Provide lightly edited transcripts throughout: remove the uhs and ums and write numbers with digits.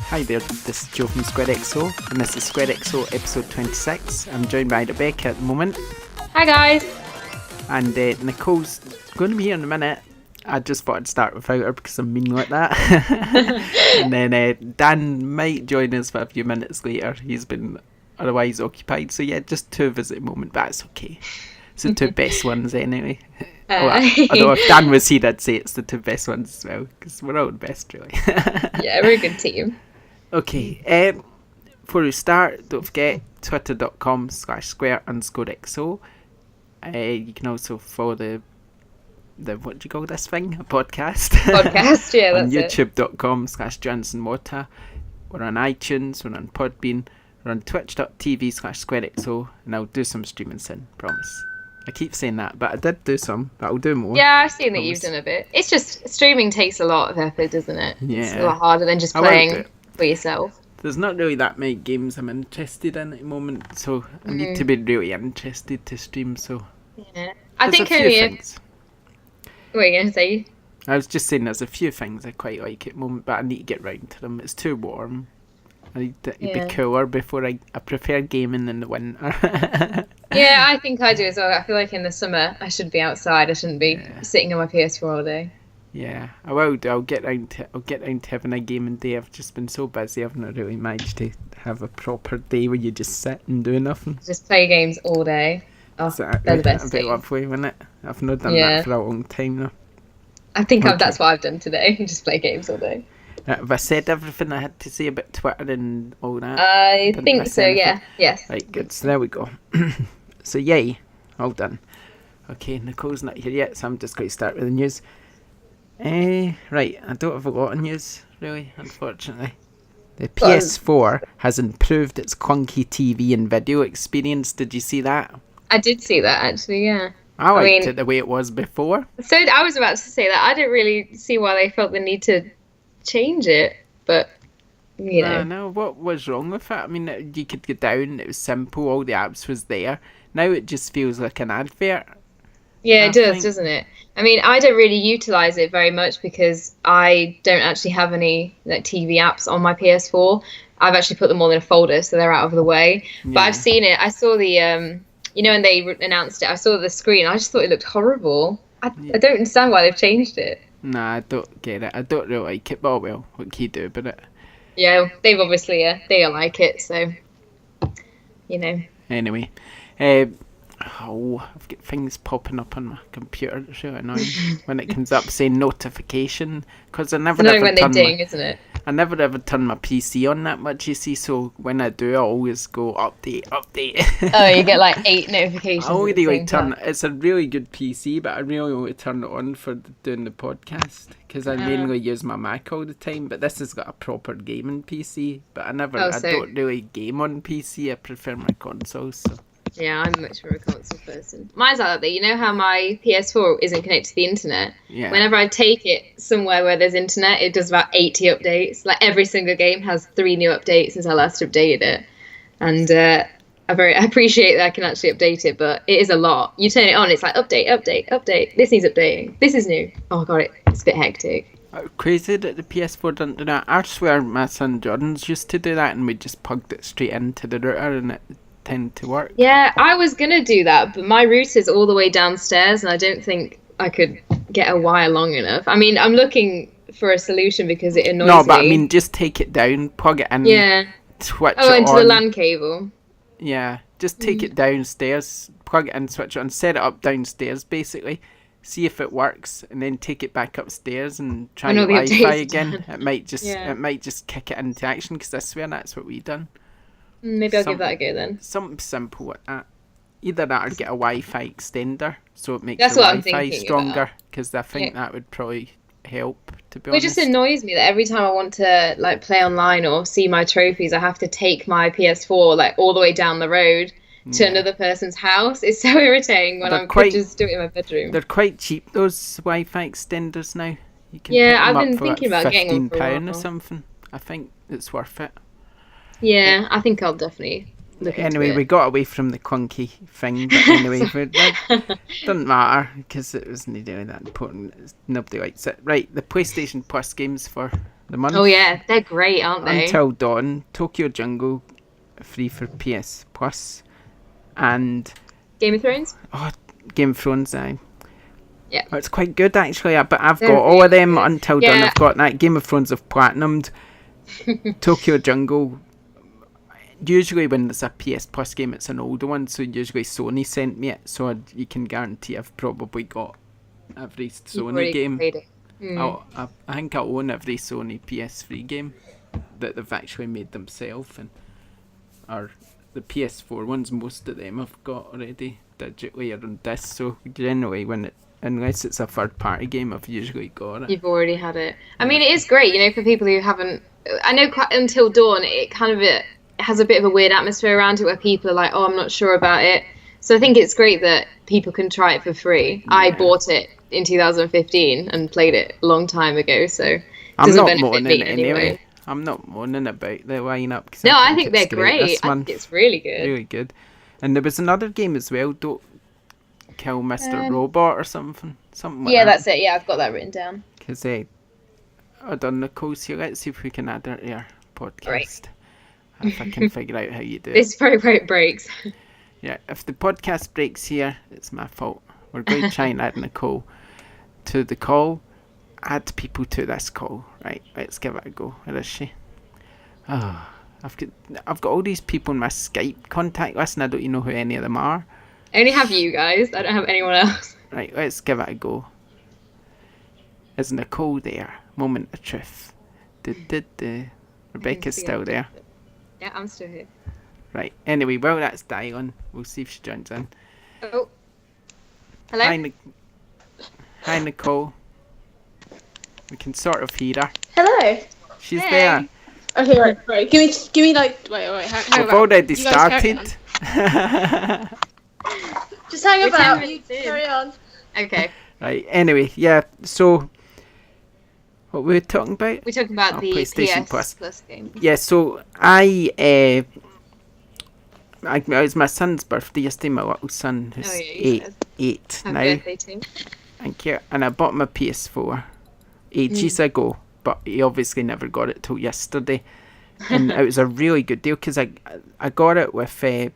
Hi there, this is Joe from SquareXO, and this is SquareXO episode 26. I'm joined by Rebecca at the moment. Hi guys! And Nicole's going to be here in a minute. I just thought I'd start without her because I'm mean like that. And then Dan might join us for a few minutes later. He's been otherwise occupied, so yeah, just two of us at the moment, but it's okay. It's the two best ones anyway. Although if Dan was here, I'd say it's the two best ones as well, because we're all the best, really. Yeah, we're a good team. Okay, before we start, don't forget twitter.com/square_XO. You can also follow the what do you call this thing? A podcast. Podcast, yeah, that's on youtube.com/JohnsonWater. We're on iTunes, we're on Podbean, we're on twitch.tv/SquareXO, and I'll do some streaming soon, promise. I keep saying that, but I did do some, but I'll do more. Yeah, I've seen that you've done a bit. It's just, streaming takes a lot of effort, doesn't it? Yeah. It's a lot harder than just playing for yourself. There's not really that many games I'm interested in at the moment, so I need to be really interested to stream, so... Yeah. I think only... Things. What are you going to say? I was just saying there's a few things I quite like at the moment, but I need to get round to them. It's too warm. I need to be cooler before I prefer gaming in the winter. Yeah, I think I do as well. I feel like in the summer I should be outside. I shouldn't be sitting on my PS4 all day. Yeah, I will do. I'll get round to having a gaming day. I've just been so busy. I've not really managed to have a proper day where you just sit and do nothing. Just play games all day. Oh, exactly. They're the best That'd be lovely, wouldn't it? I've not done that for a long time now. I think that's what I've done today. Just play games all day. Have I said everything I had to say about Twitter and all that? I think so, yeah. Yes. Right, good. So there we go. So yay, all done. Okay, Nicole's not here yet, so I'm just going to start with the news. Right, I don't have a lot of news, really, unfortunately. The PS4 has improved its clunky TV and video experience. Did you see that? I did see that, actually, yeah. I liked it the way it was before. So I was about to say that. I didn't really see why they felt the need to change it, but, you know. No, what was wrong with it? I mean, you could go down, it was simple, all the apps was there. Now it just feels like an advert. Yeah, it does, doesn't it? I mean, I don't really utilise it very much because I don't actually have any like TV apps on my PS4. I've actually put them all in a folder so they're out of the way. Yeah. But I've seen it. I saw the, you know, when they announced it, I saw the screen. I just thought it looked horrible. I don't understand why they've changed it. Nah, I don't get it. I don't really like it, but well, what can you do about it? Yeah, they've obviously, they like it, so, you know. Anyway, I've got things popping up on my computer. It's really annoying when it comes up saying notification, because I never ever turn isn't it? I never ever turn my PC on that much, you see, so when I do, I always go update. Oh, you get like 8 notifications. I only really turn it's a really good PC, but I really only turn it on for doing the podcast, because I mainly use my Mac all the time, but this has got a proper gaming PC, but I don't really game on PC, I prefer my console, so... Yeah, I'm much more a console person. Mine's like that. You know how my PS4 isn't connected to the internet? Yeah. Whenever I take it somewhere where there's internet, it does about 80 updates. Like every single game has 3 new updates since I last updated it. And I appreciate that I can actually update it, but it is a lot. You turn it on, it's like update. This needs updating. This is new. Oh god, it's a bit hectic. Crazy that the PS4 doesn't do that. I swear my son Jordan's used to do that, and we just plugged it straight into the router and it tend to work. Yeah, I was gonna do that, but my router's all the way downstairs and I don't think I could get a wire long enough. I mean, I'm looking for a solution because it annoys me. No, but I mean, just take it down, plug it in, switch it on. Oh, into the LAN cable. Yeah, just take it downstairs, plug it in, switch it on, set it up downstairs basically, see if it works, and then take it back upstairs and try the Wi-Fi again. It might just kick it into action, because I swear that's what we done. Maybe I'll give that a go then. Something simple like that. Either that or get a Wi-Fi extender so it makes your Wi-Fi stronger, because I think that would probably help, to be honest. It just annoys me that every time I want to like play online or see my trophies, I have to take my PS4 like all the way down the road to another person's house. It's so irritating when I could just do it in my bedroom. They're quite cheap, those Wi-Fi extenders now. You can I've been thinking about getting one for £15 or something. I think it's worth it. Yeah, I think I'll definitely look into Anyway, it. we got away from the clunky thing, but anyway, it doesn't matter, because it wasn't really that important. Nobody likes it. Right, the PlayStation Plus games for the month. Oh yeah, they're great, aren't they? Until Dawn, Tokyo Jungle, free for PS Plus, and Game of Thrones. Oh, Game of Thrones, aye. Yeah. Oh, it's quite good actually, but I've They're got all really of them good. Until Dawn. I've got that Game of Thrones of platinumed. Tokyo Jungle. Usually when it's a PS Plus game, it's an older one, so usually Sony sent me it, so you can guarantee I've probably got every Sony game. Played it. I think I own every Sony PS3 game that they've actually made themselves, or the PS4 ones. Most of them I've got already digitally or on disc. So generally, unless it's a third-party game, I've usually got it. You've already had it. I mean, it is great, you know, for people who haven't. I know Until Dawn, it has a bit of a weird atmosphere around it where people are like, "Oh, I'm not sure about it." So I think it's great that people can try it for free. Yeah. I bought it in 2015 and played it a long time ago, so I'm not moaning anyway. I'm not moaning about the lineup. No, I think they're great. I think it's really good. Really good. And there was another game as well, Don't Kill Mr. Robot or something like that. That's it. Yeah, I've got that written down. Because I done Nicole's here. Let's see if we can add her to our podcast. Right. If I can figure out how you do it. This is probably where it breaks. Yeah, if the podcast breaks here, it's my fault. We're going to try and add Nicole to the call. Add people to this call. Right, let's give it a go. Where is she? Oh, I've got all these people in my Skype contact list and I don't even know who any of them are. I only have you guys. I don't have anyone else. Right, let's give it a go. Is Nicole there? Moment of truth. Rebecca's still there. Yeah, I'm still here. Right, anyway, well, that's dialing. We'll see if she joins in. Oh. Hello? Hi, Nicole. We can sort of hear her. Hello. She's there. Okay, right. Give me like wait. Hang We've already started. Just hang about. Carry on. Okay. Right. Anyway, yeah. So, what were we talking about? We're talking about the PlayStation Plus game. Yeah. So it was my son's birthday yesterday. My little son, who's eight now. Happy birthday to him. Thank you. And I bought my PS4 ages ago, but he obviously never got it till yesterday. And it was a really good deal because I got it with the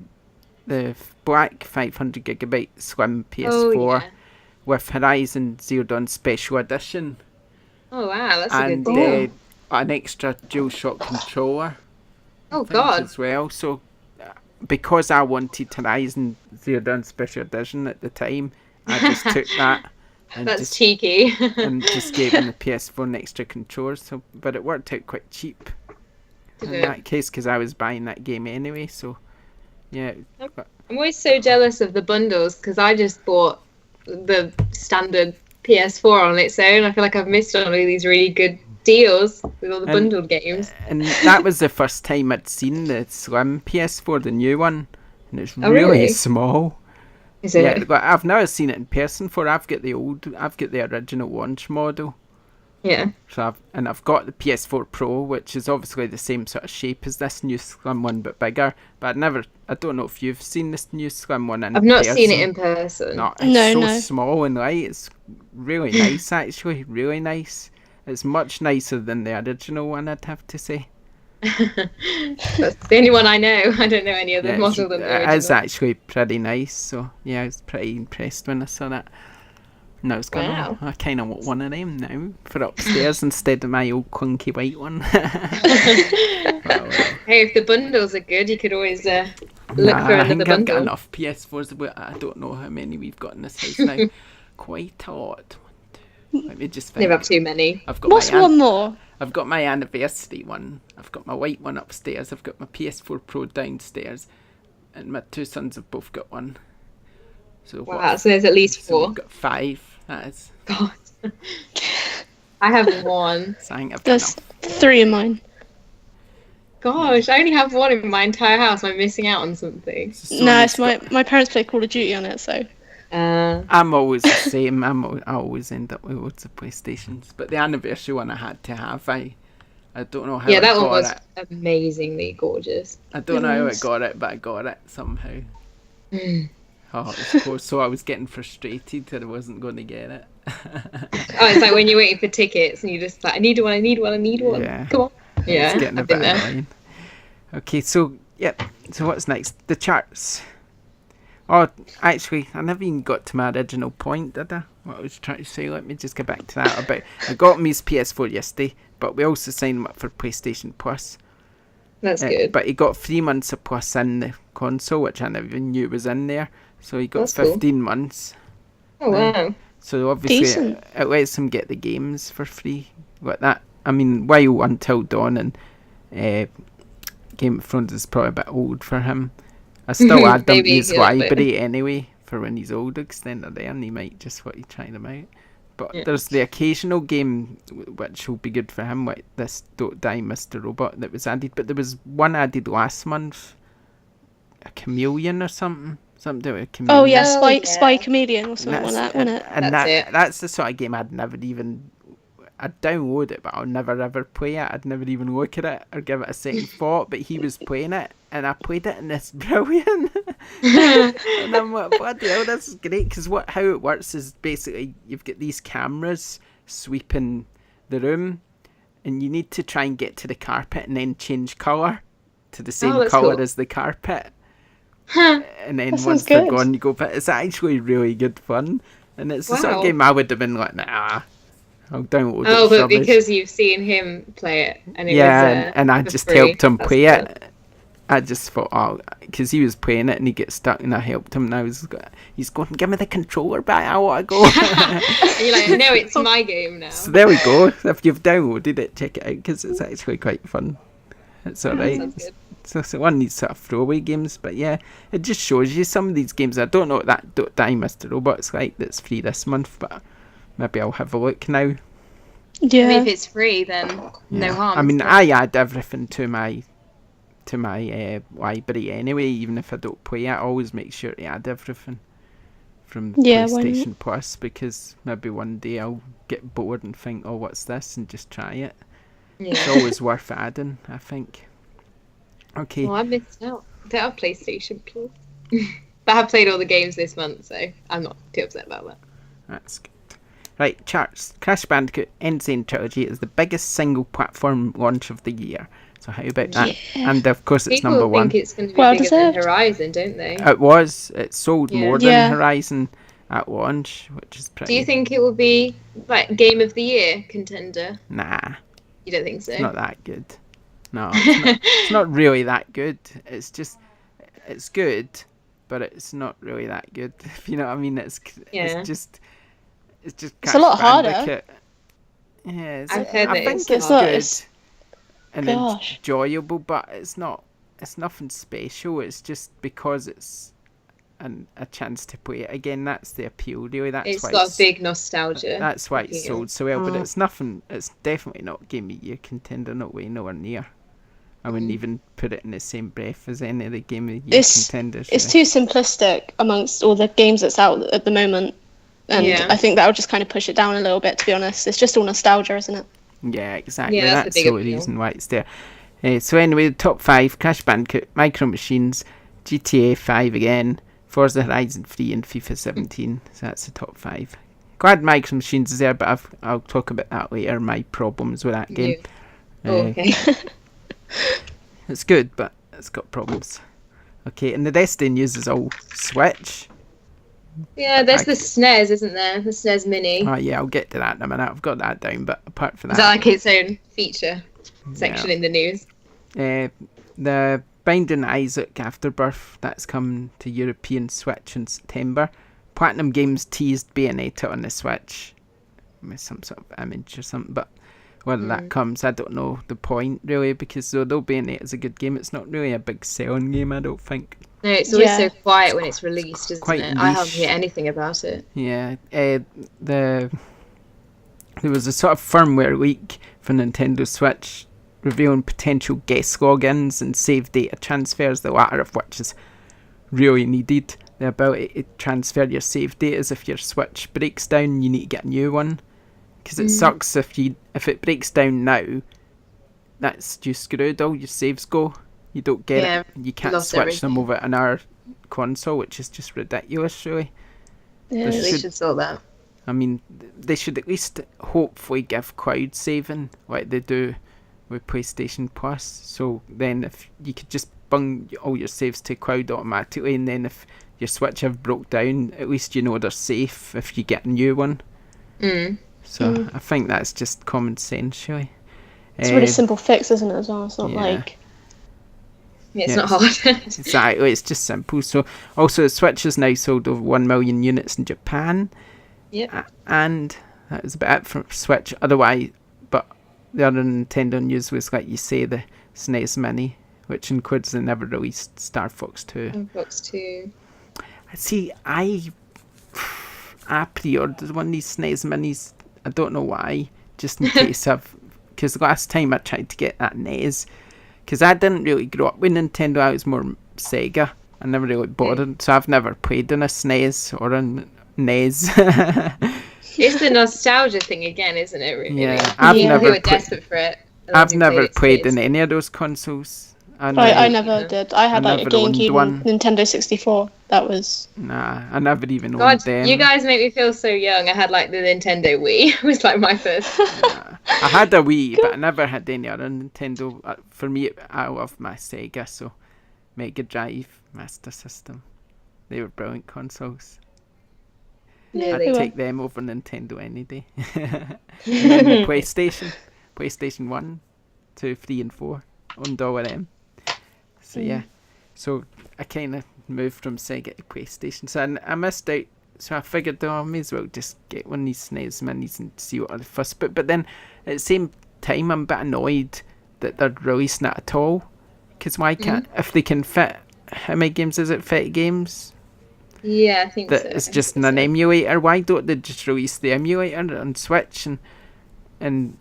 black 500GB slim PS4 with Horizon Zero Dawn Special Edition. Oh wow, that's a good deal. And an extra DualShock controller. Oh god. As well. So because I wanted Horizon Zero Dawn Special Edition at the time, I just took that. And that's cheeky. And just gave him the PS4 an extra controller. So, but it worked out quite cheap in that case because I was buying that game anyway. So, yeah. I'm always so jealous of the bundles because I just bought the standard PS4 on its own. I feel like I've missed on all these really good deals with all the bundled games. And that was the first time I'd seen the slim PS4, the new one, and it's really small. Is it? Yeah, but I've never seen it in person before. I've got the original launch model. Yeah. So I've got the PS4 Pro, which is obviously the same sort of shape as this new slim one, but bigger. But I don't know if you've seen this new slim one in person. I've not seen it in person. No, it's small and light. It's really nice, actually. Really nice. It's much nicer than the original one, I'd have to say. That's the only one I know. I don't know any other model than the original. It is actually pretty nice. So yeah, I was pretty impressed when I saw that. No, it's going on. I kind of want one of them now for upstairs instead of my old clunky white one. Hey, if the bundles are good, you could always look for another bundle. I've got enough PS4s, but I don't know how many we've got in this house now. Quite a lot. Let me just think. Never have too many. What's one more? I've got my anniversary one. I've got my white one upstairs. I've got my PS4 Pro downstairs. And my two sons have both got one. So wow, so there's at least 4. So we've got 5. That is. God. I have 1. There's 3 in mine. Gosh, I only have 1 in my entire house. I'm missing out on something. No, it's my parents play Call of Duty on it, so. I'm always the same. I always end up with loads of PlayStations. But the anniversary one I had to have. I don't know how I got it. Yeah, that one was amazingly gorgeous. I don't know how I got it, but I got it somehow. Oh, of course. So I was getting frustrated that I wasn't going to get it. Oh, it's like when you're waiting for tickets and you're just like, I need one. Yeah. Come on. Yeah, It's getting a I've been bit there. annoying. Okay, so so what's next? The charts. Oh, actually, I never even got to my original point, did I? What I was trying to say. Let me just get back to that. About I got Mi's PS4 yesterday, but we also signed him up for PlayStation Plus. That's good. But he got 3 months of Plus in the console, which I never even knew was in there. So he got That's 15 months. Oh, wow. So obviously it lets him get the games for free. Like that. I mean, while Until Dawn and Game of Thrones is probably a bit old for him. I still add them to his library anyway for when he's older, because then they're there and he might just want to try them out. But there's the occasional game which will be good for him, like this Don't Die Mr. Robot that was added. But there was one added last month, a chameleon or something. Something with a chameleon. Oh yeah, Spy Chameleon or something like that, wasn't it? And that's the sort of game I'd download it, but I'll never ever play it. I'd never even look at it or give it a second thought. But he was playing it, and I played it, and it's brilliant. And I'm like, bloody hell, this is great. Because how it works is basically you've got these cameras sweeping the room, and you need to try and get to the carpet and then change colour to the same colour as the carpet. And then once they're gone, you go. But it's actually really good fun, and it's the sort of game I would have been like, nah. I'll download it. Oh, but because you've seen him play it, and it was and I just helped him play it. I just thought, because he was playing it and he gets stuck, and I helped him. And he's going, give me the controller back. I want to go. And you're like, no, it's my game now. So there we go. If you've downloaded it, check it out because it's actually quite fun. It's alright. So one of these sort of throwaway games, but yeah, it just shows you some of these games. I don't know what that Don't Die Mr. Robot's like. That's free this month, but maybe I'll have a look now. Yeah. I mean, if it's free, then no harm. I mean, I add everything to my library anyway. Even if I don't play it, I always make sure to add everything from PlayStation Plus, because maybe one day I'll get bored and think, oh, what's this, and just try it. Yeah. It's always worth adding, I think. Okay. Well, I missed out. I don't have PlayStation Plus. But I have played all the games this month, so I'm not too upset about that. That's good. Right, charts. Crash Bandicoot Insane Trilogy is the biggest single platform launch of the year. So how about that? And of course it's number one. People think it's going to be bigger than Horizon, don't they? It sold more than Horizon at launch, which is pretty... Do you think it will be like Game of the Year contender? Nah. You don't think so? It's not that good. No, it's not really that good. It's just, it's good, but it's not really that good. If you know what I mean? It's just it's a lot harder. Yeah, I think it's good and enjoyable, but it's nothing special. It's just because it's a chance to play it again. That's the appeal, really. It's got a big nostalgia. That's why it's sold so well. But it's nothing. It's definitely not Game of the Year contender. No way, nowhere near. I wouldn't even put it in the same breath as any of the Game of the Year contenders. It's too simplistic amongst all the games that's out at the moment. And I think that'll just kind of push it down a little bit, to be honest. It's just all nostalgia, isn't it? Yeah, exactly. That's the only reason why it's there. So anyway, the top 5, Crash Bandicoot, Micro Machines, GTA 5 again, Forza Horizon 3 and FIFA 17. So that's the top 5. Glad Micro Machines is there, but I'll talk about that later, my problems with that game. Okay. It's good, but it's got problems. Okay, and the Destiny news is all Switch. Yeah, there's the SNES, isn't there? The SNES Mini. Oh yeah, I'll get to that in a minute. I've got that down, but apart from that... Is that like its own feature section in the news? The Binding Isaac Afterbirth, that's come to European Switch in September. Platinum Games teased Bayonetta on the Switch. With some sort of image or something, but whether that comes, I don't know the point, really, because although Bayonetta is a good game, it's not really a big selling game, I don't think. No, it's always so quiet when it's released, isn't it? I haven't heard anything about it. Yeah, there was a sort of firmware leak for Nintendo Switch revealing potential guest logins and save data transfers, the latter of which is really needed. The ability to transfer your save data is if your Switch breaks down, you need to get a new one. Because it sucks if it breaks down now, that's just screwed, all your saves go. You don't get it. You can't switch them over on our console, which is just ridiculous, really. Yeah, they should sort that. I mean, they should at least hopefully give cloud saving like they do with PlayStation Plus. So then if you could just bung all your saves to cloud automatically, and then if your Switch have broke down, at least you know they're safe if you get a new one. So I think that's just common sense, really. It's a really simple fix, isn't it, as well? It's not like... Yeah, it's not hard. Exactly, it's just simple. So also the Switch has now sold over 1 million units in Japan. Yeah. And that was about it for Switch. Otherwise, but the other Nintendo news was, like you say, the SNES Mini, which includes the never released Star Fox 2. Star Fox 2. See, I pre-ordered one of these SNES Minis. I don't know why, just in case because last time I tried to get that NES, because I didn't really grow up with Nintendo, I was more Sega. I never really bothered, so I've never played on a SNES or a NES. It's the nostalgia thing again, isn't it? Really? Yeah, I've never. Who were desperate for it. I've never played in any of those consoles. I never did. I had like a GameCube and Nintendo 64. That was... Nah, I never even owned them. You guys make me feel so young. I had like the Nintendo Wii. It was like my first. I had a Wii, but I never had any other Nintendo. For me, I love my Sega, so Mega Drive, Master System. They were brilliant consoles. Yeah, I'd take them over Nintendo any day. And then the PlayStation 1, 2, 3 and 4. Owned all of them. So yeah, so I kind of moved from Sega to PlayStation. So I missed out. So I figured, I may as well just get one of these SNES Minis and see what the fuss. But then at the same time, I'm a bit annoyed that they're releasing it at all. Because why can't, if they can fit, how many games is it? 30 games? Yeah, I think so. It's just an emulator. Why don't they just release the emulator on Switch and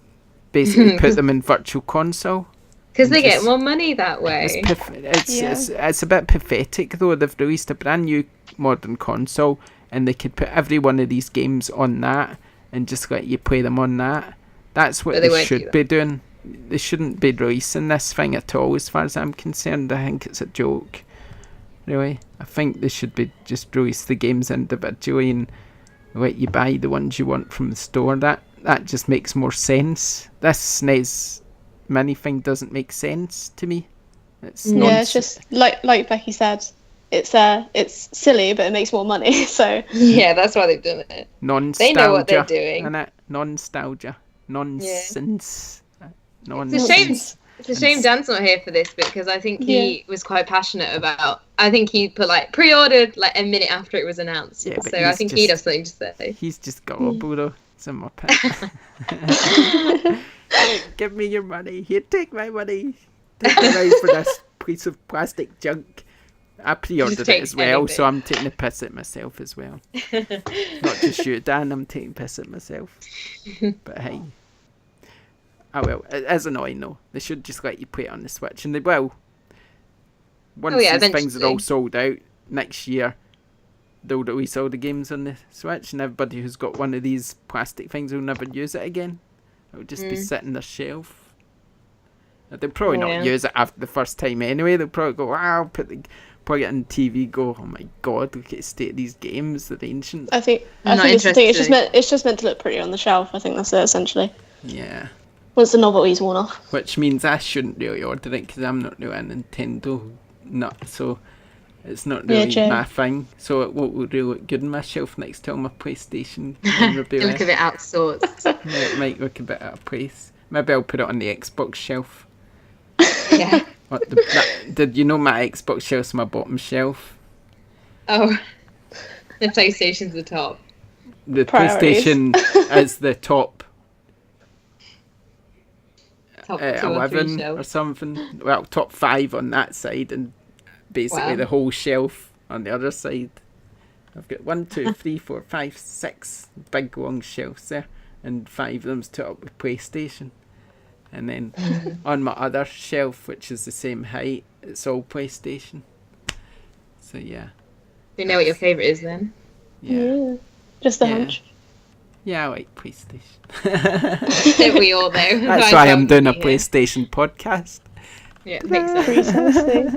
basically put them in Virtual Console? Because they get more money that way. It's a bit pathetic though. They've released a brand new modern console and they could put every one of these games on that and just let you play them on that. That's what they should be doing. They shouldn't be releasing this thing at all as far as I'm concerned. I think it's a joke. Really. I think they should be just release the games individually and let you buy the ones you want from the store. That just makes more sense. This SNES Mini thing doesn't make sense to me. It's just like Becky said, it's silly, but it makes more money. So yeah, that's why they've done it. Nostalgia. They know what they're doing. And nostalgia, nonsense. It's a shame Dan's not here for this bit because I think he was quite passionate about. I think he put pre-ordered a minute after it was announced. Yeah, so I think he does something to say. He's just gullible though. It's a muppet. Give me your money. Here, take my money. Take the money for this piece of plastic junk. I pre-ordered it as well, so I'm taking a piss at myself as well. Not just you, Dan. I'm taking a piss at myself. But hey. Oh well, it is annoying though. They should just let you play it on the Switch, and they will. Once these things are all sold out next year, they'll release all the games on the Switch, and everybody who's got one of these plastic things will never use it again. It'll just be sitting on their shelf. They'll probably not use it after the first time anyway. They'll probably go, wow, plug it on TV, go, oh my god, look at the state of these games, they're ancient. I think it's just meant to look pretty on the shelf. I think that's it, essentially. Yeah. Once the novelty's worn off. Which means I shouldn't really order it because I'm not really a Nintendo nut, so it's not really my thing. So it won't really look good on my shelf next to my PlayStation. It'll look a bit out of sorts. Yeah, it might look a bit out of place. Maybe I'll put it on the Xbox shelf. Yeah. Did you know my Xbox shelf's my bottom shelf? Oh, the PlayStation's the top. The PlayStation is the top 11 or something. Well, top 5 on that side, and basically the whole shelf on the other side. I've got 1, 2, 3, 4, 5, 6 big long shelves there, and 5 of them's to up with PlayStation. And then on my other shelf, which is the same height, it's all PlayStation. So yeah. Do you know what your favourite is then? Yeah. Just the hunch. Yeah, I like PlayStation. Don't we all know? That's why I'm doing a PlayStation podcast. Yeah, it makes sense.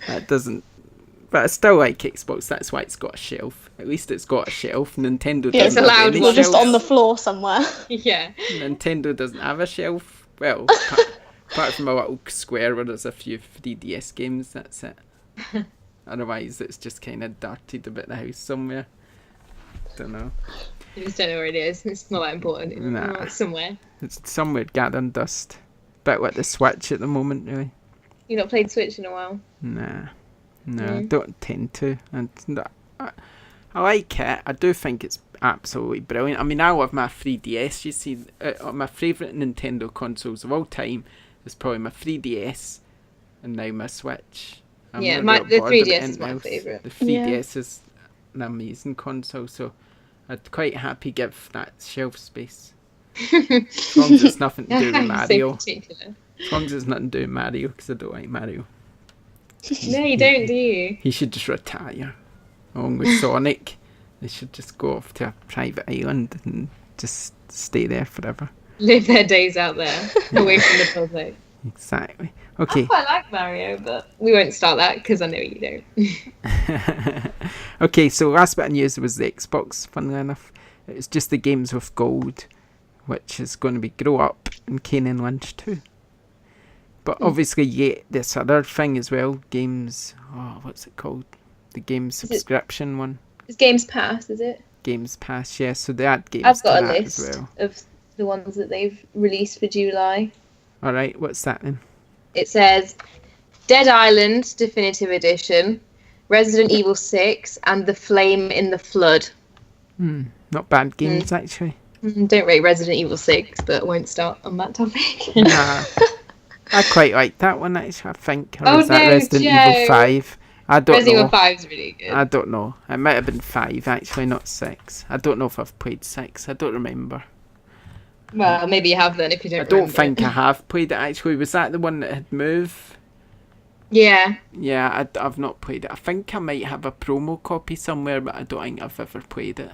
That doesn't But I still like Xbox. That's why it's got a shelf. At least it's got a shelf. Nintendo It's doesn't allowed have any one. Just shelves. on the floor somewhere. Yeah. Nintendo doesn't have a shelf. Well, apart from a little square where there's a few 3DS games, that's it. Otherwise, it's just kind of darted a bit the house somewhere. Don't know. You just don't know where it is. It's not that important. Nah. It's somewhere. It's somewhere gathering dust. Bit like the Switch at the moment, really. You not played Switch in a while? Nah. No, I don't tend to. And I like it. I do think it's absolutely brilliant. I mean, I love my 3DS. You see, my favourite Nintendo consoles of all time is probably my 3DS and now my Switch. The 3DS is my favourite. The 3DS is an amazing console, so I'd quite happy give that shelf space. As long as it's nothing to do with Mario. As long as it's nothing to do with Mario, because I don't like Mario. No, you don't, do you? He should just retire. Along with Sonic, they should just go off to a private island and just stay there forever. Live their days out there, away from the public. Exactly. Okay. I quite like Mario, but we won't start that because I know you don't. Okay, so last bit of news was the Xbox, funnily enough. It's just the games with gold, which is going to be Grow Up and Kane and Lynch 2. But obviously you get this other thing as well, games, what's it called? The game subscription one. It's Games Pass, is it? Games Pass, yeah, so they add games I've got to a that list as well. of the ones that they've released for July. Alright, what's that then? It says Dead Island Definitive Edition, Resident Evil 6, and The Flame in the Flood. Not bad games, actually. Don't rate Resident Evil 6, but won't start on that topic. Nah. I quite like that one, actually, I think. Or Oh, was that no, Resident Joe. Evil 5? I don't Resident know. Evil 5 is really good. I don't know. It might have been 5, actually, not 6. I don't know if I've played 6. I don't remember. Well, maybe you have then if you don't I don't remember. think I have played it, actually. Was that the one that had Move? Yeah. Yeah, I've not played it. I think I might have a promo copy somewhere, but I don't think I've ever played it.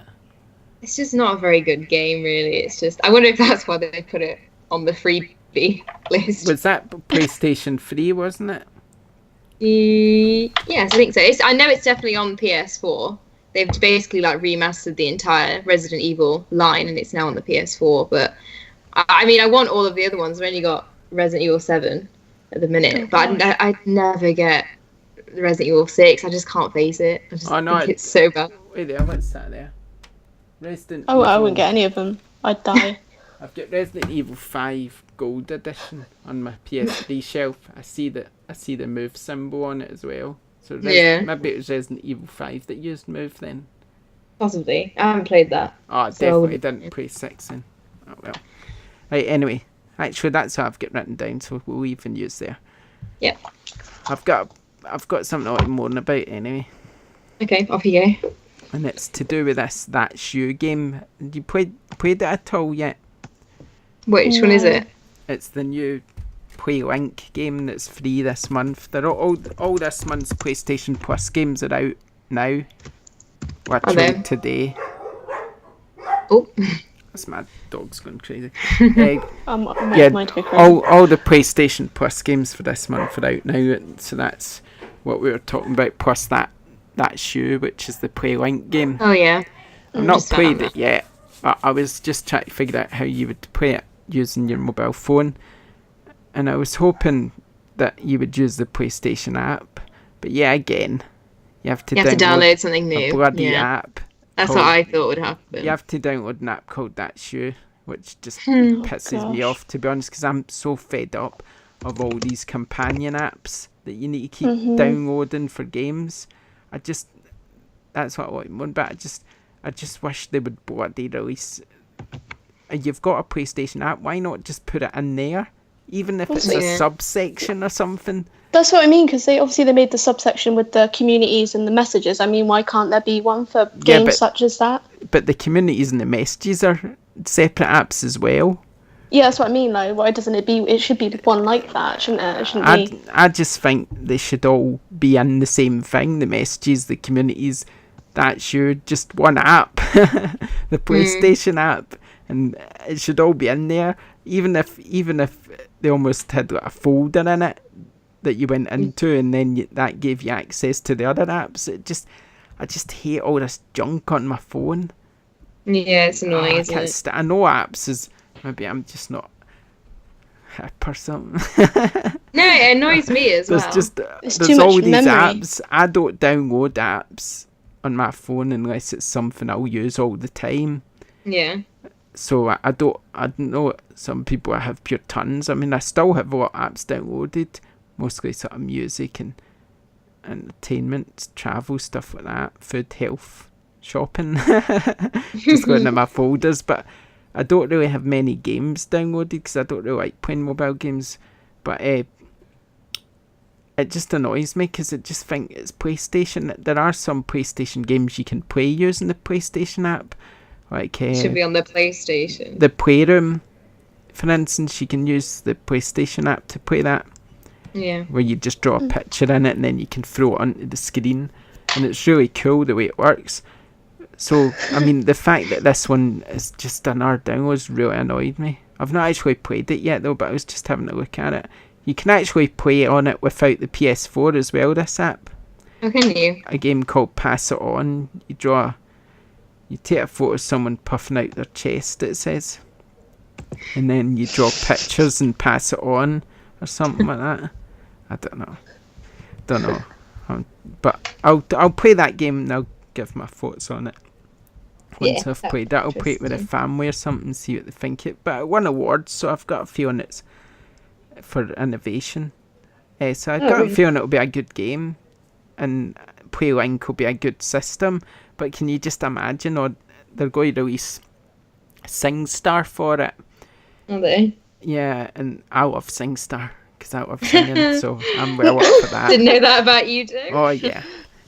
It's just not a very good game, really. It's just... I wonder if that's why they put it on the freebie list. Was that PlayStation 3, wasn't it? Yes, I think so. I know it's definitely on PS4. They've basically remastered the entire Resident Evil line, and it's now on the PS4. But I mean, I want all of the other ones. I've only got Resident Evil 7 at the minute, but I never get Resident Evil 6. I just can't face it. I just think it's so bad. Wait there, what's that there? Resident Evil. I wouldn't get any of them. I'd die. I've got Resident Evil 5 Gold Edition on my PS3 shelf. I see the Move symbol on it as well. So maybe it was Resident Evil 5 that used Move then. Possibly. I haven't played that. Oh, definitely didn't play 6 then. Oh well. Right, anyway. Actually, that's what I've got written down, so we'll leave the news there. Yep. I've got something I want to moan about anyway. Okay, off you go. And it's to do with That Shoe game. Have you played it at all yet? Which one is it? It's the new Play Link game that's free this month. They're all this month's PlayStation Plus games are out now. Literally today. Oh. That's my dog's going crazy. Mine to go crazy. All the PlayStation Plus games for this month are out now. So that's what we were talking about. Plus that shoe, which is the Play Link game. Oh yeah. I've not played it yet, but I was just trying to figure out how you would play it using your mobile phone. And I was hoping that you would use the PlayStation app. But yeah, again, you have to download something new. A bloody app. That's what I thought would happen. You have to download an app called That Shoe, which just pisses me off, to be honest, because I'm so fed up of all these companion apps that you need to keep downloading for games. That's what I want. But I just wish they would bloody release. You've got a PlayStation app, why not just put it in there? Even if it's a subsection or something. That's what I mean, because they made the subsection with the communities and the messages. I mean, why can't there be one for games such as that? But the communities and the messages are separate apps as well. Yeah, that's what I mean. Why doesn't it be? It should be one like that, shouldn't it? It shouldn't be. I just think they should all be in the same thing. The messages, the communities. That should just one app, the PlayStation app, and it should all be in there. Even if they almost had a folder in it that you went into, and then that gave you access to the other apps. I just hate all this junk on my phone. Yeah, it's annoying, isn't it? I know apps is, maybe I'm just not hip or something. No, it annoys me as well. There's all these apps. I don't download apps on my phone unless it's something I'll use all the time. Yeah. So I know some people I have pure tons. I mean, I still have a lot of apps downloaded, mostly sort of music and entertainment, travel, stuff like that, food, health, shopping. Just going into my folders, but I don't really have many games downloaded because I don't really like playing mobile games. But it just annoys me because I just think it's PlayStation. There are some PlayStation games you can play using the PlayStation app. Like should be on the PlayStation. The Playroom, for instance, you can use the PlayStation app to play that. Yeah. Where you just draw a picture in it and then you can throw it onto the screen, and it's really cool the way it works. So I mean, the fact that this one is just another download really annoyed me. I've not actually played it yet though, but I was just having a look at it. You can actually play on it without the PS4 as well. This app. Oh, can you? A game called Pass It On. You take a photo of someone puffing out their chest, it says, and then you draw pictures and pass it on or something like that. I don't know. But I'll play that game and I'll give my thoughts on it. Once I've played that, I'll play it with a family or something and see what they think it. But it won awards, so I've got a feeling it's for innovation. So I've got a feeling it'll be a good game, and PlayLink will be a good system. But can you just imagine, or they're going to release SingStar for it? Are they? Yeah, and I love SingStar because I love singing, so I'm well up for that. Didn't know that about you, too. Oh yeah.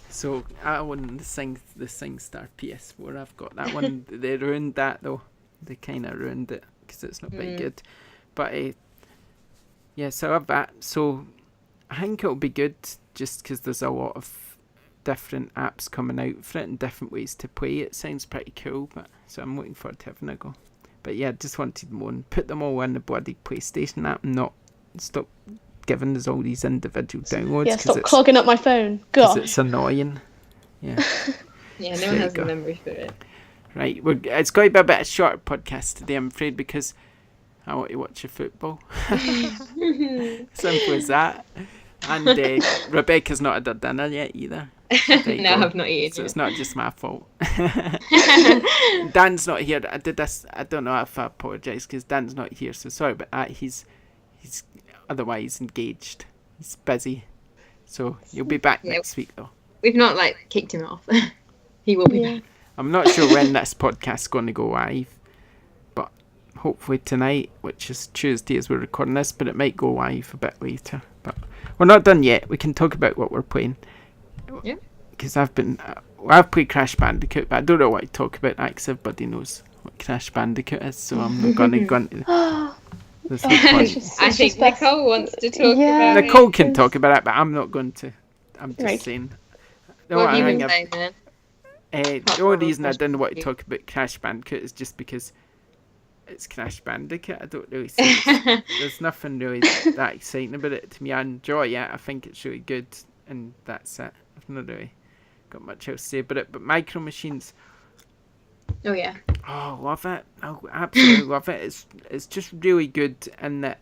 So I own the SingStar PS4. I've got that one. They ruined that though. They kind of ruined it because it's not very good. But yeah, so I have that. So I think it'll be good just because there's a lot of different apps coming out for it and different ways to play it. Sounds pretty cool, but so I'm looking forward to having a go. But yeah, just wanted more and put them all in the bloody PlayStation app and not stop giving us all these individual downloads. Yeah, stop clogging up my phone. Gosh, it's annoying. Yeah. Yeah, no one has the memory for it. Right, it's going to be a bit of a short podcast today, I'm afraid, because I want to watch your football. Simple as that. And Rebecca's not had her dinner yet either. No, I've not eaten. So it's not just my fault. Dan's not here. I did this. I don't know if I apologise because Dan's not here. So sorry about that. He's otherwise engaged. He's busy. So he'll be back next week though. We've not kicked him off. He will be back. I'm not sure when this podcast's going to go live, but hopefully tonight, which is Tuesday as we're recording this, but it might go live a bit later. But we're not done yet. We can talk about what we're playing. Yeah. Because I've played Crash Bandicoot, but I don't know what to talk about that because everybody knows what Crash Bandicoot is, so I'm not going to go into this. I think Nicole wants to talk about it. Nicole can talk about it, but I'm not going to. I'm just saying. What have you been saying then? The only reason I didn't want to talk about Crash Bandicoot is just because it's Crash Bandicoot. I don't really see there's nothing really that exciting about it to me. I enjoy it. I think it's really good, and that's it. I've not really got much else to say about it. But Micro Machines. Oh yeah. Oh, love it. I absolutely love it. It's just really good, and that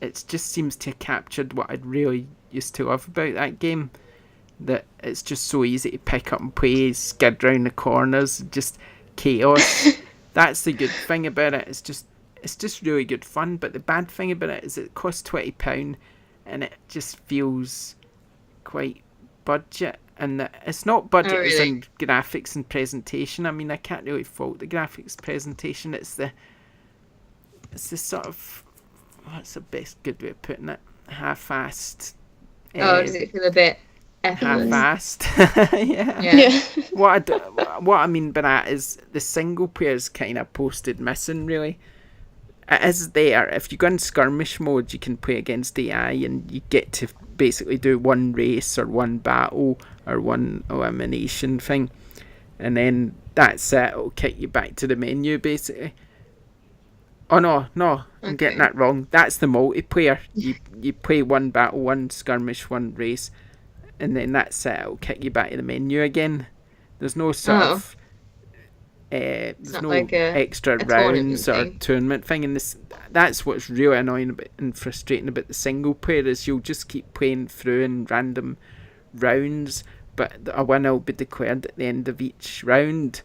it just seems to have captured what I'd really used to love about that game. That it's just so easy to pick up and play, skid round the corners, just chaos. That's the good thing about it. It's just really good fun. But the bad thing about it is it costs £20, and it just feels quite budget. And it's not budget as in graphics and presentation. I mean, I can't really fault the graphics presentation. It's the sort of, what's the best good way of putting it? Half-assed. Does it feel a bit half-assed? Yeah. What I mean by that is the single player's kind of posted missing, really. It is there. If you go in skirmish mode, you can play against AI and you get to basically do one race or one battle or one elimination thing. And then that's it. It'll kick you back to the menu, basically. Oh no, I'm getting that wrong. That's the multiplayer. You play one battle, one skirmish, one race, and then that's it. It'll kick you back to the menu again. There's no sort of there's no like extra rounds or tournament thing, and that's what's really annoying and frustrating about the single player is you'll just keep playing through in random rounds, but a winner will be declared at the end of each round,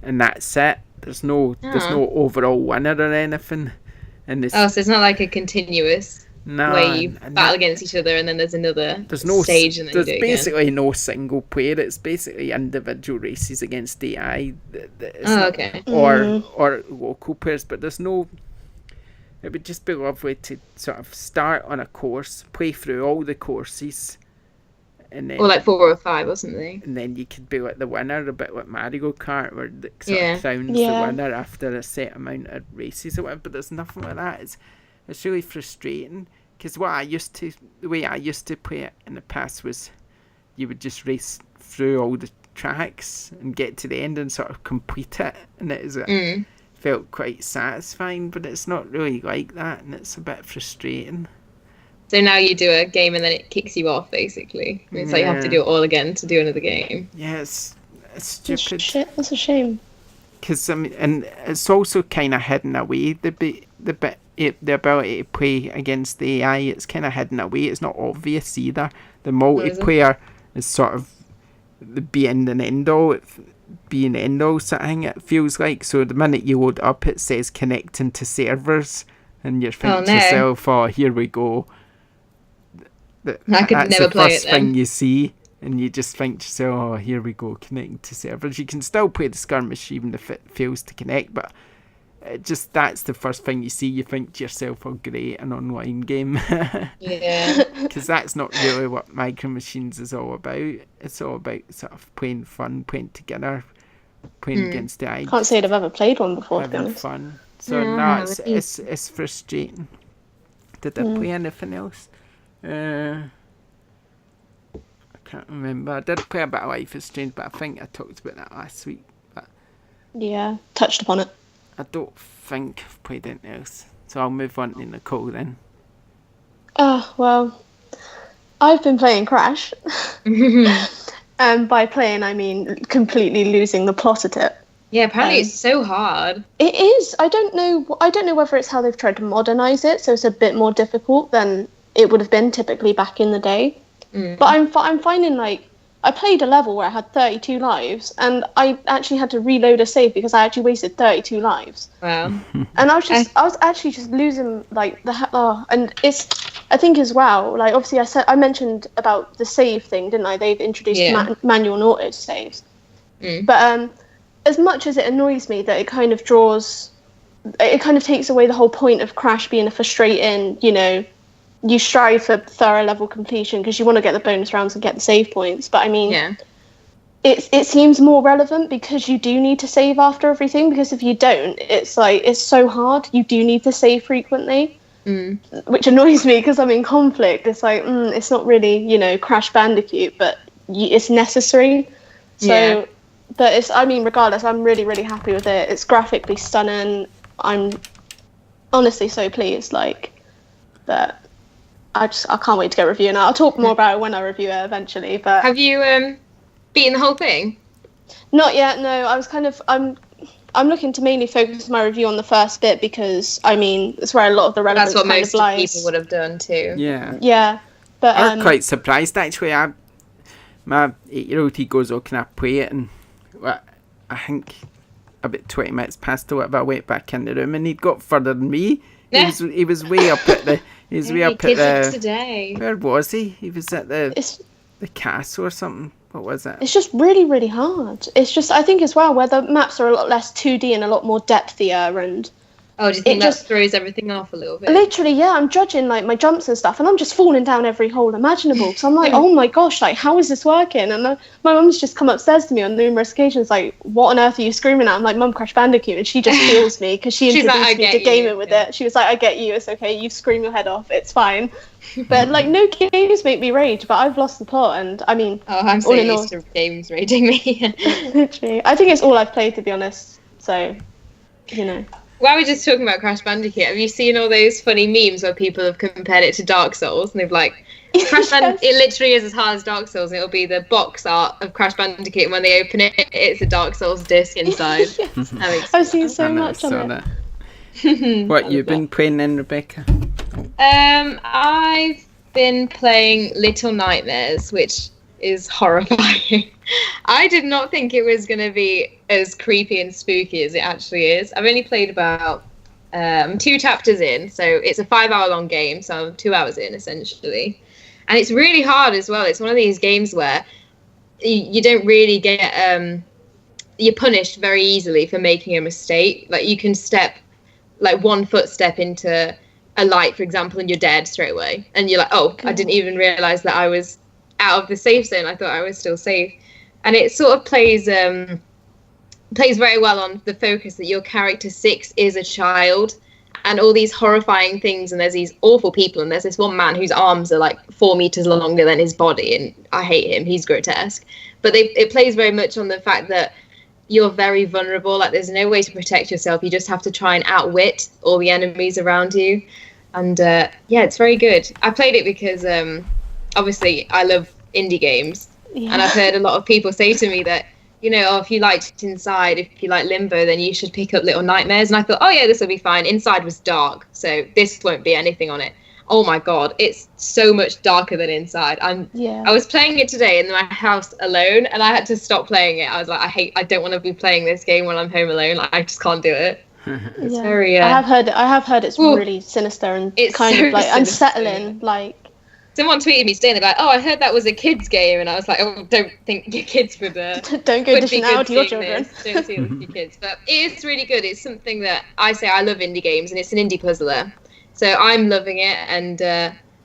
and that's it. There's no overall winner or anything. And so it's not like a continuous where you battle against each other and then there's another stage and then there's you do it basically again. no single player. It's basically individual races against AI. Okay. Or local players, but there's no. It would just be lovely to sort of start on a course, play through all the courses. And then, or like 4 or 5 or something. And then you could be like the winner, a bit like Mario Kart, where it sort of crowns the winner after a set amount of races or whatever. But there's nothing like that. It's really frustrating because the way I used to play it in the past was you would just race through all the tracks and get to the end and sort of complete it, and it felt quite satisfying. But it's not really like that, and it's a bit frustrating. So now you do a game and then it kicks you off, basically. It's like you have to do it all again to do another game. Yeah, it's stupid. That's a shame. Because and it's also kind of hidden away. The ability to play against the AI, it's kind of hidden away. It's not obvious either. The multiplayer is sort of the be-in and end-all. Being end-all sort of thing, it feels like. So the minute you load up, it says connecting to servers, and you're thinking to yourself, "Oh, here we go." I could that's never the play first it then. thing you see, and you just think to yourself, "Oh, here we go, connecting to servers." You can still play the skirmish even if it fails to connect, but that's the first thing you see. You think to yourself, "Oh, great, an online game." Yeah. Because that's not really what Micro Machines is all about. It's all about sort of playing fun, playing together, playing against the AI. Can't say I've ever played one before, to be Having honest. fun. So it's frustrating. Did I play anything else? I can't remember. I did play a bit of Life is Strange, but I think I talked about that last week. But yeah, touched upon it. I don't think I've played anything else. So I'll move on to Nicole then. Well, I've been playing Crash. And by playing, I mean completely losing the plot of it. Yeah, apparently it's so hard. It is. I don't know whether it's how they've tried to modernize it, so it's a bit more difficult than it would have been typically back in the day. But I'm finding like I played a level where I had 32 lives, and I actually had to reload a save because I actually wasted 32 lives. Wow. And I was actually just losing like and it's I think as well, like obviously I mentioned about the save thing, didn't I? They've introduced manual and auto saves. But as much as it annoys me that it kind of takes away the whole point of Crash being a frustrating, you strive for thorough level completion because you want to get the bonus rounds and get the save points. But I mean, it seems more relevant because you do need to save after everything, because if you don't, it's like, it's so hard. You do need to save frequently, which annoys me because I'm in conflict. It's like, it's not really, Crash Bandicoot, but it's necessary. So, but regardless, I'm really, really happy with it. It's graphically stunning. I'm honestly so pleased, that I can't wait to get reviewing it. I'll talk more about it when I review it eventually. But have you beaten the whole thing? Not yet. No, I was I'm looking to mainly focus my review on the first bit because it's where a lot of the relevance That's what kind most of lies. people would have done too. Yeah. Yeah, but I'm quite surprised actually. My 8-year-old, he goes, "Oh, can I play it?" And I think about 20 minutes past or whatever, I went back in the room and he'd got further than me. He was way up at the. He was way up at the. Today. Where was he? He was at the castle or something. What was it? It's just really, really hard. It's just, I think as well, where the maps are a lot less 2D and a lot more depthier, and oh, do you think that just throws everything off a little bit? Literally, yeah. I'm judging my jumps and stuff, and I'm just falling down every hole imaginable. So I'm like, oh my gosh, how is this working? And my mum's just come upstairs to me on numerous occasions, like, what on earth are you screaming at? I'm like, Mum, Crash Bandicoot, and she just feels me because she introduced me to gaming with it. She was like, I get you, it's okay, you scream your head off, it's fine. But no games make me rage, but I've lost the plot, and I'm so used to games raging me. Literally, I think it's all I've played, to be honest. So, While we're just talking about Crash Bandicoot, have you seen all those funny memes where people have compared it to Dark Souls? And they've like, Crash Bandicoot, it literally is as hard as Dark Souls, and it'll be the box art of Crash Bandicoot, and when they open it, it's a Dark Souls disc inside. I've seen so much on it. What you've been playing then, Rebecca? I've been playing Little Nightmares, which is horrifying. I did not think it was going to be as creepy and spooky as it actually is. I've only played about 2 chapters in, so it's a 5-hour-long game, so I'm 2 hours in, essentially. And it's really hard as well. It's one of these games where you don't really get... you're punished very easily for making a mistake. Like, you can step, like, 1 footstep into a light, for example, and you're dead straight away. And you're like, oh, I didn't even realise that I was out of the safe zone. I thought I was still safe. And it sort of plays very well on the focus that your character 6 is a child, and all these horrifying things, and there's these awful people, and there's this one man whose arms are like 4 meters longer than his body, and I hate him, he's grotesque. But it plays very much on the fact that you're very vulnerable, like there's no way to protect yourself, you just have to try and outwit all the enemies around you. And yeah, it's very good. I played it because obviously I love indie games. Yeah. And I've heard a lot of people say to me that, you know, oh, if you liked Inside, if you like Limbo, then you should pick up Little Nightmares. And I thought, oh yeah, this will be fine. Inside was dark, so this won't be anything on it. Oh my god, it's so much darker than Inside. I was playing it today in my house alone, and I had to stop playing it. I was like, I don't want to be playing this game when I'm home alone. Like, I just can't do it. It's very. I have heard it's really sinister and it's kind of like unsettling. Like. Someone tweeted me today and they're like, oh, I heard that was a kid's game. And I was like, oh, don't think your kids would... don't go dishing out to your children. Don't see it with your kids. But it is really good. It's something that I say I love indie games, and it's an indie puzzler. So I'm loving it, and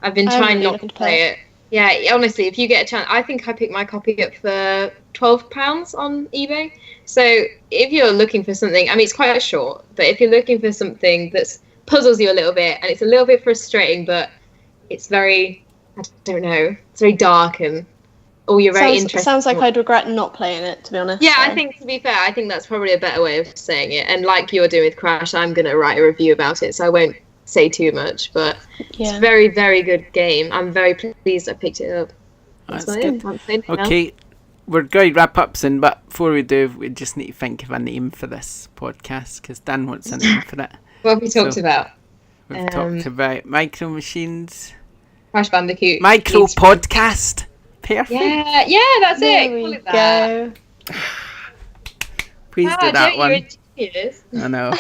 I've been trying not to play it. Yeah, honestly, if you get a chance... I think I picked my copy up for £12 on eBay. So if you're looking for something... I mean, it's quite short, but if you're looking for something that puzzles you a little bit, and it's a little bit frustrating, but it's very... I don't know. It's very dark, and you're very interested. Sounds like I'd regret not playing it, to be honest. Yeah, so. I think, to be fair, I think that's probably a better way of saying it. And like you're doing with Crash, I'm going to write a review about it, so I won't say too much. But it's a very, very good game. I'm very pleased I picked it up. That's good. Okay, we're going to wrap up soon, but before we do, we just need to think of a name for this podcast, because Dan wants a name for it. What have we talked about? We've talked about Micro Machines. Crash Bandicoot. Micro podcast. Perfect. Yeah, that's there it. Call it that. Go. Please do that one. I know.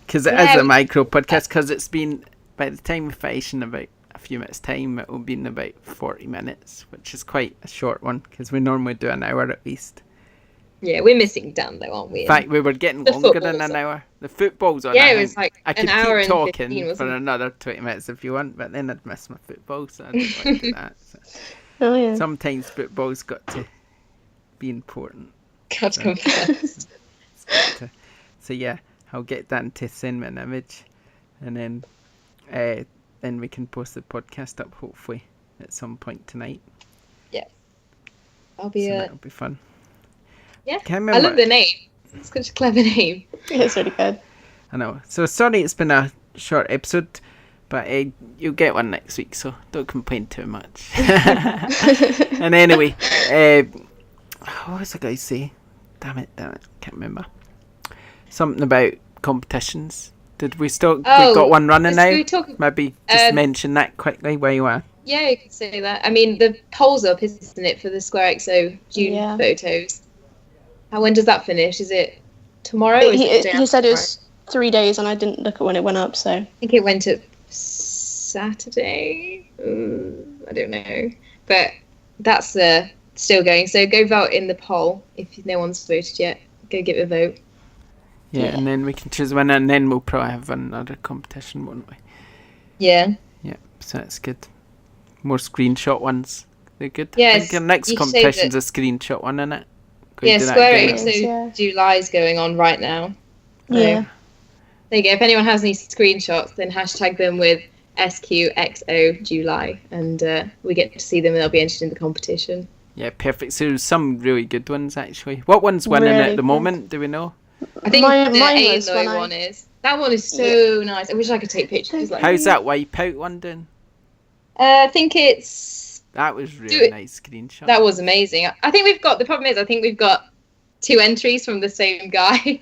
Because it is a micro podcast, because it's been, by the time we finish in about a few minutes' time, it will be in about 40 minutes, which is quite a short one, because we normally do an hour at least. Yeah, we're missing Dan though, aren't we? In fact, we were getting longer than an hour. The football's on. Yeah, it was like I an hour and 15, talking for another 20 minutes if you want, but then I'd miss my football, so I don't want to do that. So. Oh yeah. Sometimes football's got to be important. Got to come first. So yeah, I'll get Dan to send me an image, and then we can post the podcast up hopefully at some point tonight. Yeah, that'll be fun. Yeah, I love the name. It's such a clever name. It's really good. I know. So sorry it's been a short episode, but you'll get one next week, so don't complain too much. And anyway, what was I going to say? Damn it, can't remember. Something about competitions. Did we still? We got one running now. Maybe just mention that quickly where you are. Yeah, you could say that. I mean, the poll's up, isn't it, for the SquareXO June photos? When does that finish? Is it tomorrow? He said it was 3 days, and I didn't look at when it went up. So I think it went up Saturday. I don't know, but that's still going. So go vote in the poll if no one's voted yet. Go give it a vote. Yeah, and then we can choose one, and then we'll probably have another competition, won't we? Yeah. Yeah, so that's good. More screenshot ones. They're good. Yeah. I think the next competition's a screenshot one, isn't it? Yeah, SquareXO July's going on right now. So, yeah. There you go. If anyone has any screenshots, then hashtag them with SQXO July, and we get to see them, and they'll be entered in the competition. Yeah, perfect. So some really good ones, actually. What one's winning at the moment? Do we know? I think the Aloy one is. That one is so nice. I wish I could take pictures. How's that Wipeout one doing? I think it's... That was really nice screenshot. That was amazing. I think the problem is I think we've got 2 entries from the same guy.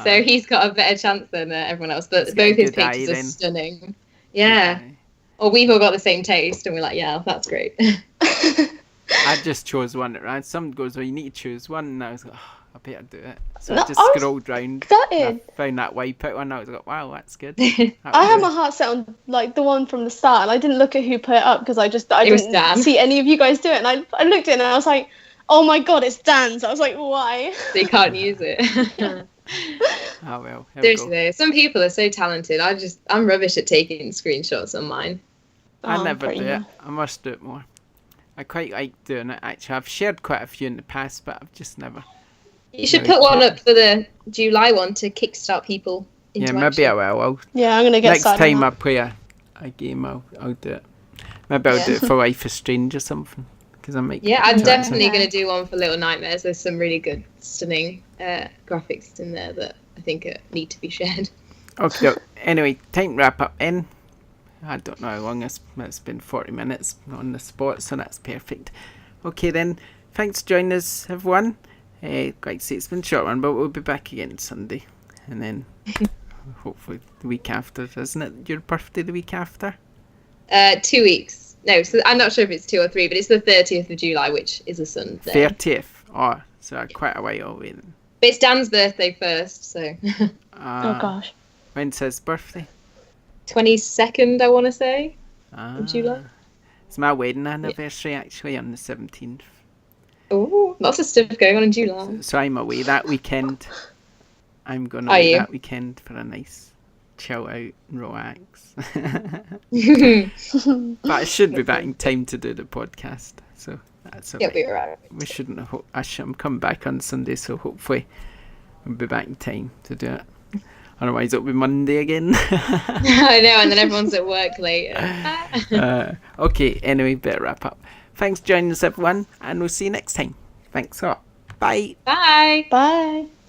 So he's got a better chance than everyone else. But both his pictures are stunning. Yeah. Okay. Or we've all got the same taste and we're like, yeah, that's great. I just chose one at random. Someone goes, well, you need to choose one. And I was like, I better do it. So I just scrolled round. I found that Wipeout one. I was like, wow, that's good. I had my heart set on like the one from the start, and I didn't look at who put it up because I didn't see any of you guys do it. And I looked at it and I was like, oh my god, it's Dan's. I was like, why? So you can't use it. Oh well. Seriously though, some people are so talented. I'm rubbish at taking screenshots on mine. I never do it. I must do it more. I quite like doing it actually. I've shared quite a few in the past, but I've just never. You should put one up for the July one to kickstart people. Yeah, maybe I will. I'm gonna get next time I play a game. I'll do it. Maybe I'll do it for Life is Strange or something. Because I'm definitely gonna do one for Little Nightmares. There's some really good, stunning graphics in there that I think need to be shared. Okay. Anyway, time to wrap up. In. I don't know how long it's been 40 minutes on the spot, so that's perfect. Okay then, thanks for joining us everyone. Like I say, it's been a short one, but we'll be back again Sunday. And then hopefully the week after, isn't it your birthday the week after? 2 weeks. No, so I'm not sure if it's 2 or 3, but it's the 30th of July, which is a Sunday. 30th? Oh, so quite a while away then. But it's Dan's birthday first, so... oh gosh. When's his birthday? 22nd, I want to say, of July. It's my wedding anniversary, actually, on the 17th. Oh, lots of stuff going on in July. So I'm away that weekend. I'm going away that weekend for a nice chill out and relax. But I should be back in time to do the podcast, so that's okay. You'll be alright. We shouldn't. I'm coming back on Sunday, so hopefully we'll be back in time to do it. Otherwise, it'll be Monday again. I know, and then everyone's at work later. Okay, anyway, better wrap up. Thanks for joining us, everyone, and we'll see you next time. Thanks a lot. Bye. Bye. Bye.